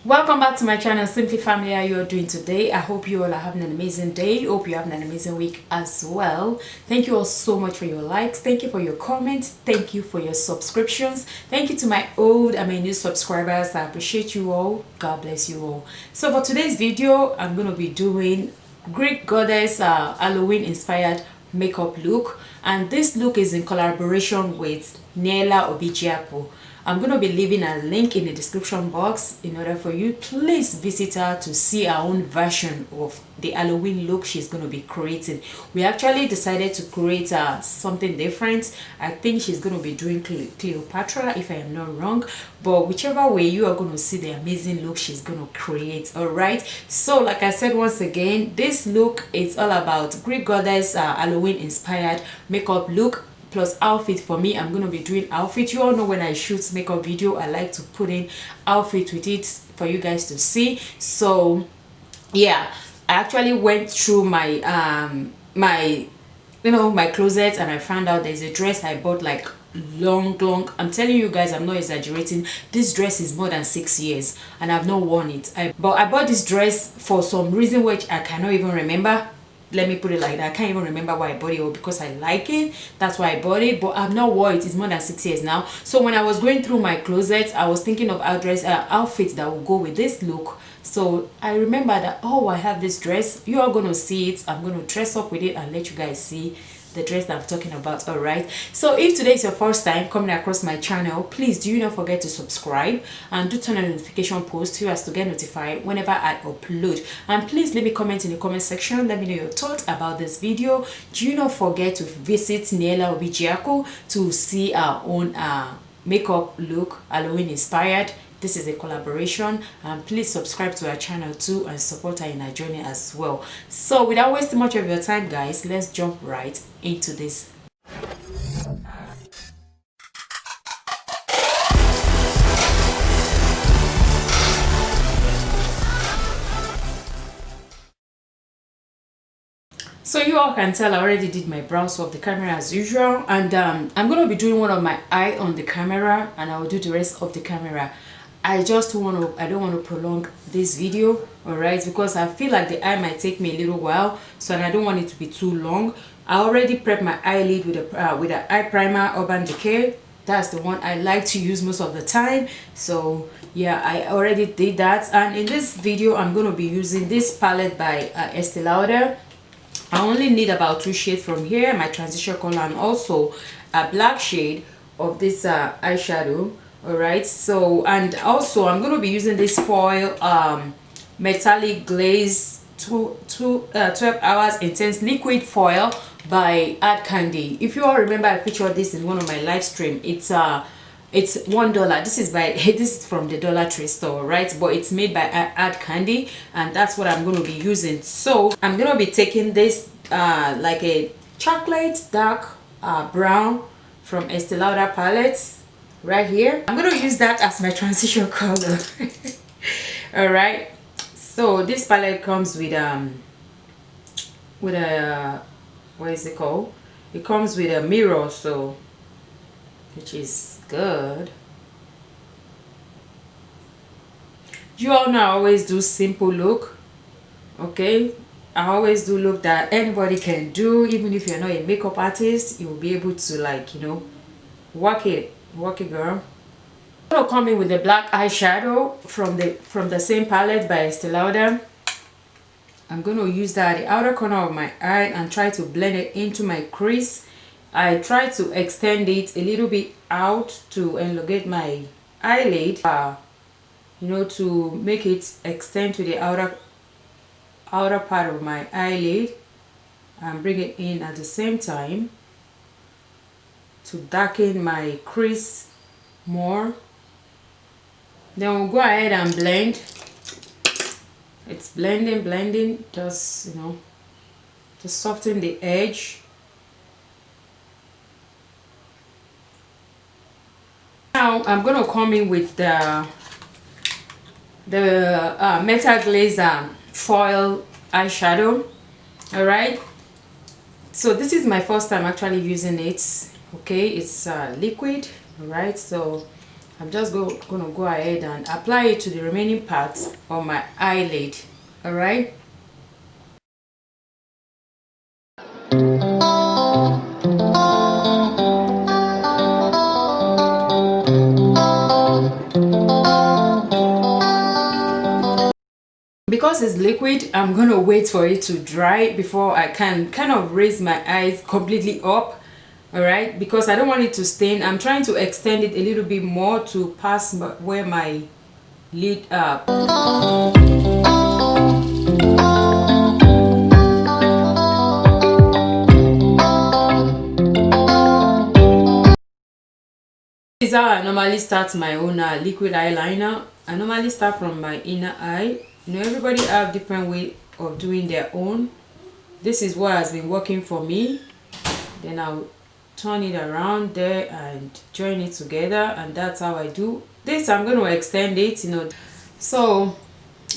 Welcome back to my channel, Simply Family. How you are doing today? I hope you all are having an amazing day. Hope you're having an amazing week as well. Thank you all so much for your likes. Thank you for your comments. Thank you for your subscriptions. Thank you to my old and my new subscribers. I appreciate you all. God bless you all. So for today's video, I'm going to be doing Greek goddess Halloween inspired makeup look, and this look is in collaboration with Nela Obijiapo. I'm going to be leaving a link in the description box in order for you please visit her to see our own version of the Halloween look she's going to be creating. We actually decided to create something different. I think she's going to be doing Cleopatra, if I am not wrong, but whichever way, you are going to see the amazing look she's going to create. All right, so like I said, once again, this look is all about Greek goddess Halloween inspired makeup look plus outfit. For me, I'm going to be doing outfit. You all know when I shoot makeup video, I like to put in outfit with it for you guys to see. So yeah, I actually went through my my closet, and I found out there's a dress I bought like long. I'm telling you guys, I'm not exaggerating. This dress is more than 6 years and I've not worn it. But I bought this dress for some reason which I cannot even remember. Let me put it like that. I can't even remember why I bought it, or because I like it, that's why I bought it, but I've not worn it. It's more than 6 years now. So when I was going through my closet, I was thinking of outfits that will go with this look. So I remember that, oh, I have this dress. You are going to see it. I'm going to dress up with it and let you guys see the dress that I'm talking about. All right, so if today is your first time coming across my channel, please do not forget to subscribe and do turn on the notification post so as to get notified whenever I upload. And please leave me a comment in the comment section. Let me know your thoughts about this video. Do not forget to visit Nela Obijiapo to see our own makeup look, Halloween inspired. This is a collaboration, and please subscribe to our channel too and support her in her journey as well. So without wasting much of your time, guys, let's jump right into this. So you all can tell I already did my brows off the camera as usual, and I'm going to be doing one of my eye on the camera, and I will do the rest of the camera. I don't want to prolong this video, all right, because I feel like the eye might take me a little while, so and I don't want it to be too long. I already prepped my eyelid with an eye primer, Urban Decay. That's the one I like to use most of the time. So yeah, I already did that. And in this video, I'm going to be using this palette by Estee Lauder. I only need about 2 shades from here, my transition color, and also a black shade of this eyeshadow. All right, so and also I'm going to be using this foil metallic glaze 12 hours intense liquid foil by Art Candy. If you all remember, I featured this in one of my live stream. It's $1. This is by this is from the Dollar Tree store, right? But it's made by Art Candy, and that's what I'm going to be using. So I'm going to be taking this like a chocolate dark brown from Estee Lauder palettes right here. I'm going to use that as my transition color. All right, so this palette comes with a what is it called, it comes with a mirror, so which is good. You all know I always do simple look, okay? I always do look that anybody can do. Even if you're not a makeup artist, you'll be able to, like, you know, work it girl. I'm gonna come in with the black eyeshadow from the same palette by Estee Lauder. I'm going to use that at the outer corner of my eye and try to blend it into my crease. I try to extend it a little bit out to elongate my eyelid, you know, to make it extend to the outer part of my eyelid, and bring it in at the same time to darken my crease more. Then we'll go ahead and blend. It's blending, just, you know, to soften the edge. Now I'm gonna come in with the metal glaze foil eyeshadow. All right, so this is my first time actually using it. Okay, it's liquid. All right, so I'm just gonna go ahead and apply it to the remaining parts of my eyelid. All right. Because it's liquid, I'm gonna wait for it to dry before I can kind of raise my eyes completely up. All right, because I don't want it to stain. I'm trying to extend it a little bit more to pass where my lid up. This is how I normally start my own liquid eyeliner. I normally start from my inner eye. You know, everybody have different way of doing their own. This is what has been working for me. Then I'll turn it around there and join it together, and that's how I do this. I'm going to extend it, you know. So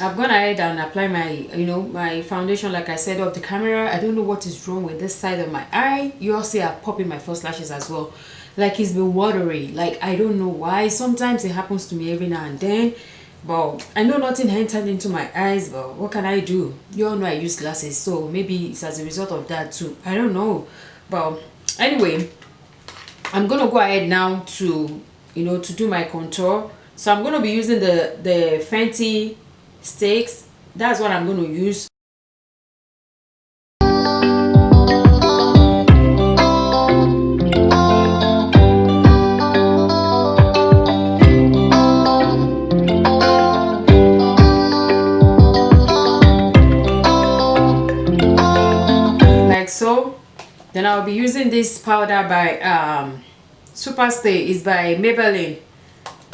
I've gone ahead and apply my, you know, my foundation like I said off the camera. I don't know what is wrong with this side of my eye. You all see I'm popping my false lashes as well. Like it's been watery. Like I don't know why. Sometimes it happens to me every now and then. But I know nothing entered into my eyes, but what can I do? You all know I use glasses, so maybe it's as a result of that too. I don't know. But anyway, I'm gonna go ahead now to, you know, to do my contour. So I'm gonna be using the Fenty sticks. That's what I'm gonna use. So then I'll be using this powder by Superstay. Is by Maybelline.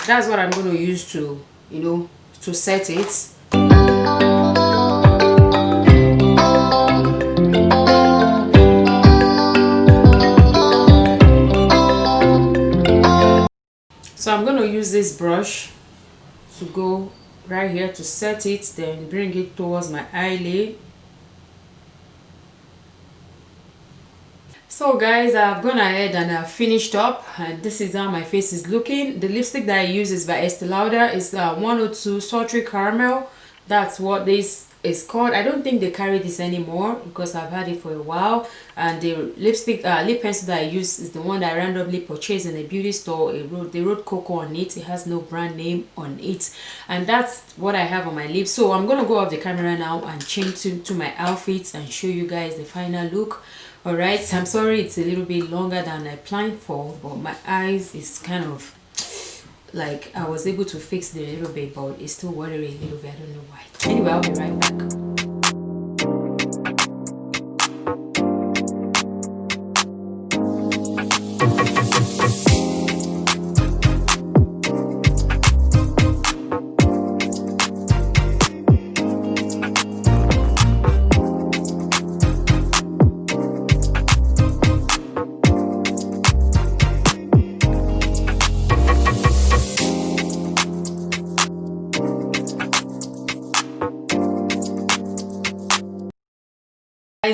That's what I'm going to use to, you know, to set it. So I'm going to use this brush to go right here to set it, then bring it towards my eyelid. So guys, I've gone ahead and I've finished up, and this is how my face is looking. The lipstick that I use is by Estee Lauder. It's 102 Sultry Caramel. That's what this is called. I don't think they carry this anymore because I've had it for a while. And the lipstick, lip pencil that I use is the one that I randomly purchased in a beauty store. They wrote Coco on it. It has no brand name on it. And that's what I have on my lips. So I'm going to go off the camera now and change to my outfits and show you guys the final look. Alright, I'm sorry it's a little bit longer than I planned for, but my eyes is kind of like I was able to fix it a little bit, but it's still watery a little bit. I don't know why. Anyway, I'll be right back.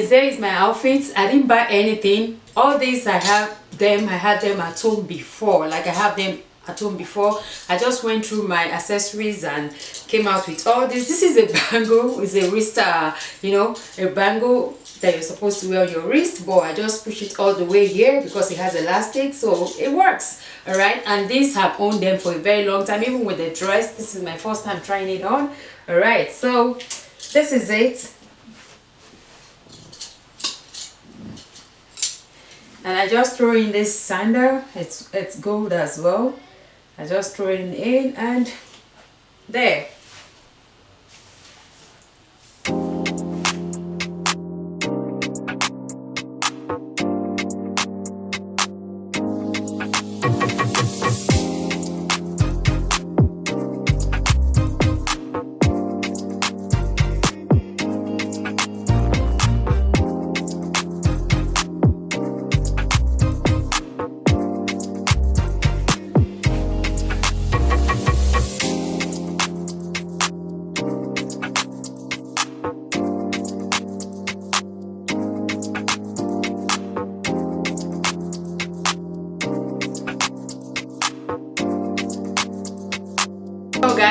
There is my outfits. I didn't buy anything. All these I had them at home before. Like I have them at home before. I just went through my accessories and came out with all this. This is a bangle. It's a wrist, you know, a bangle that you're supposed to wear on your wrist, but I just push it all the way here because it has elastic, so it works. All right, and these have owned them for a very long time. Even with the dress, this is my first time trying it on. All right, so this is it. And I just throw in this sandal. It's gold as well. I just throw it in and there.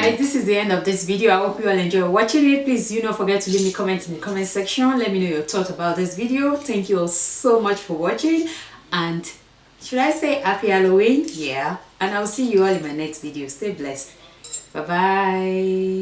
guys, this is the end of this video. I hope you all enjoy watching it. Please do not forget to leave me a comment in the comment section. Let me know your thoughts about this video. Thank you all so much for watching, and should I say happy Halloween? Yeah, and I'll see you all in my next video. Stay blessed. Bye bye.